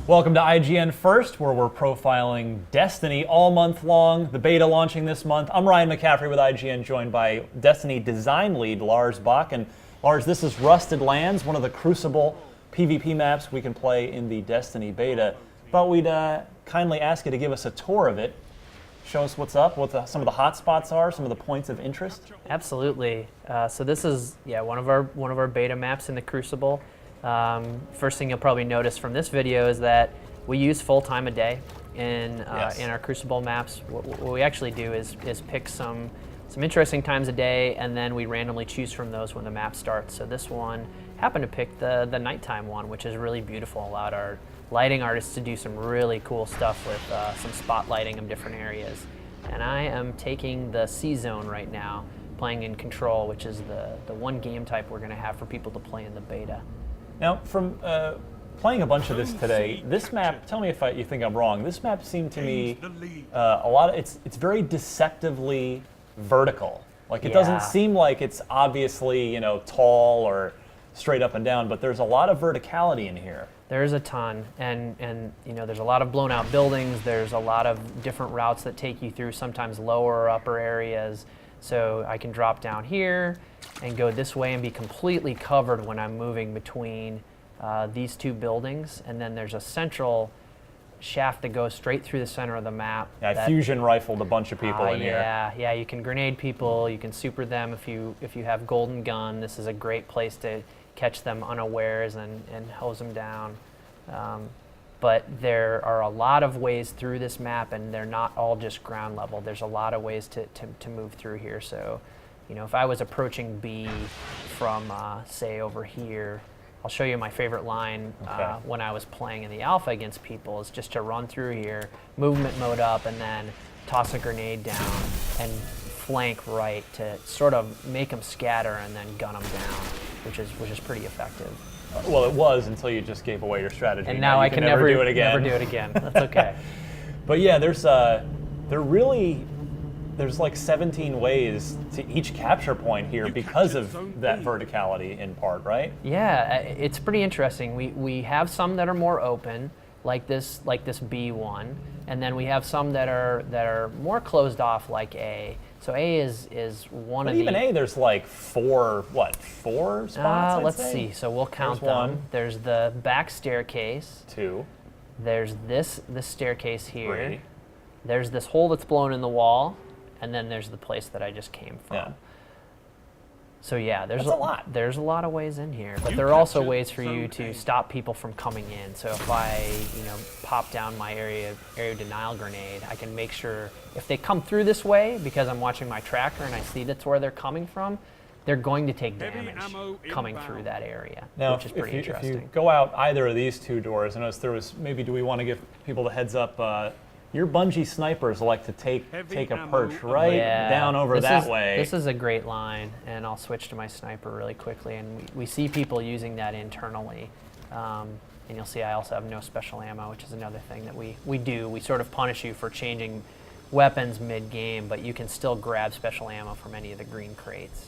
Welcome to IGN First, where we're profiling Destiny all month long. The beta launching this month. I'm Ryan McCaffrey with IGN, joined by Destiny design lead Lars Bakken. Lars, this is Rusted Lands, one of the Crucible PvP maps we can play in the Destiny beta. Thought we'd kindly ask you to give us a tour of it. Show us what's up, what some of the hot spots are, some of the points of interest. Absolutely. So this is one of our beta maps in the Crucible. First thing you'll probably notice from this video is that we use full time a day in our Crucible maps. What we actually do is pick some interesting times a day, and then we randomly choose from those when the map starts. So this one happened to pick the nighttime one, which is really beautiful. Allowed our lighting artists to do some really cool stuff with some spotlighting of different areas. And I am taking the C zone right now, playing in Control, which is the one game type we're going to have for people to play in the beta. Now, from playing a bunch of this today, this map, tell me if you think I'm wrong, this map seemed to me it's very deceptively vertical. Like, it doesn't seem like it's obviously, tall or straight up and down, but there's a lot of verticality in here. There's a ton, and there's a lot of blown out buildings, there's a lot of different routes that take you through sometimes lower or upper areas. So I can drop down here and go this way and be completely covered when I'm moving between these two buildings. And then there's a central shaft that goes straight through the center of the map. Yeah, I fusion rifled a bunch of people in here. Yeah, you can grenade people, you can super them if you have golden gun. This is a great place to catch them unawares and hose them down. But there are a lot of ways through this map, and they're not all just ground level. There's a lot of ways to move through here. So, if I was approaching B from, say, over here, I'll show you my favorite line when I was playing in the alpha against people is just to run through here, movement mode up, and then toss a grenade down and flank right to sort of make them scatter and then gun them down, which is pretty effective. Well, it was until you just gave away your strategy. And now I can never do it again. Never do it again. That's okay. But yeah, there's like 17 ways to each capture point here because of that verticality in part, right? Yeah, it's pretty interesting. We have some that are more open, like this B one, and then we have some that are more closed off, like A. So A is one of the... Even A, there's like four spots, let's see. So we'll count them. One. There's the back staircase. 2. There's this staircase here. 3. There's this hole that's blown in the wall. And then there's the place that I just came from. Yeah. So yeah, there's a lot. There's a lot of ways in here, but there are also ways for you to stop people from coming in. So if I, pop down my area denial grenade, I can make sure if they come through this way because I'm watching my tracker and I see that's where they're coming from, they're going to take damage coming through that area, which is pretty interesting. If you go out either of these two doors, I noticed there was do we want to give people the heads up? Your Bungie snipers like to take a perch right down over that way. This is a great line, and I'll switch to my sniper really quickly. And we see people using that internally. And you'll see I also have no special ammo, which is another thing that we do. We sort of punish you for changing weapons mid-game, but you can still grab special ammo from any of the green crates.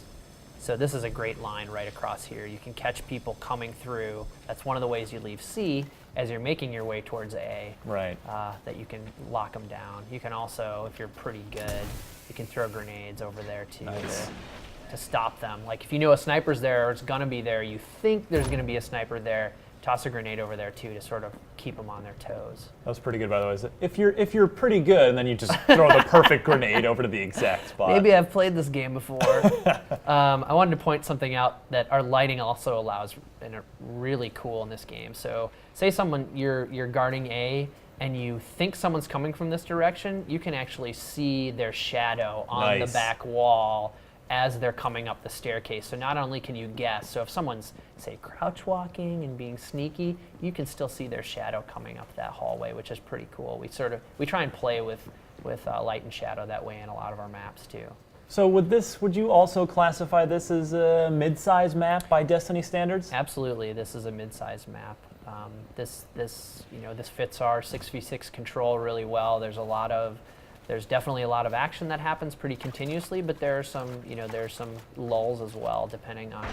So this is a great line right across here. You can catch people coming through. That's one of the ways you leave C as you're making your way towards A. Right. That you can lock them down. You can also, if you're pretty good, you can throw grenades over there too to stop them. Like if you know a sniper's there or it's gonna be there, you think there's gonna be a sniper there, toss a grenade over there too to sort of keep them on their toes. That was pretty good, by the way. If you're pretty good, and then you just throw the perfect grenade over to the exact spot. Maybe I've played this game before. I wanted to point something out that our lighting also allows, and are really cool in this game. So, say you're guarding A, and you think someone's coming from this direction, you can actually see their shadow on the back wall as they're coming up the staircase. So not only can you guess, so if someone's, say, crouch walking and being sneaky, you can still see their shadow coming up that hallway, which is pretty cool. We try and play with light and shadow that way in a lot of our maps too. So would you also classify this as a mid-size map by Destiny standards? Absolutely, this is a mid-size map. This fits our 6v6 control really well. There's definitely a lot of action that happens pretty continuously, but there's some lulls as well, depending on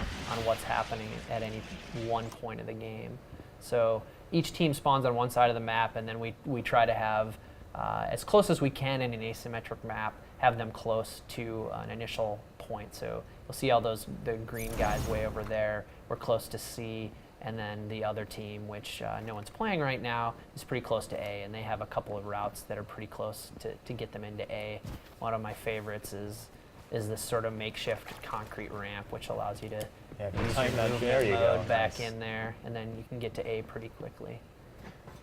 what's happening at any one point of the game. So each team spawns on one side of the map, and then we try to have, as close as we can in an asymmetric map, have them close to an initial point. So you'll see all the green guys way over there. We're close to C, and then the other team, which no one's playing right now, is pretty close to A, and they have a couple of routes that are pretty close to get them into A. One of my favorites is this sort of makeshift concrete ramp, which allows you to use your movement mode back in there, and then you can get to A pretty quickly.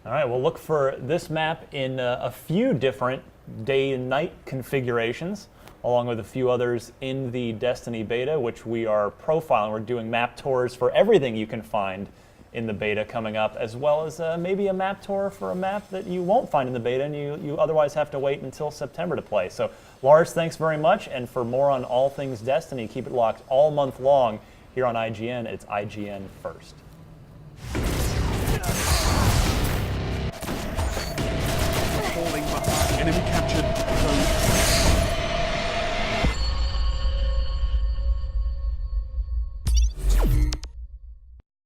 All right, well, look for this map in a few different day and night configurations, along with a few others in the Destiny beta, which we are profiling. We're doing map tours for everything you can find in the beta coming up, as well as maybe a map tour for a map that you won't find in the beta and you otherwise have to wait until September to play. So, Lars, thanks very much, and for more on all things Destiny, keep it locked all month long here on IGN. It's IGN First. Falling behind enemy camp.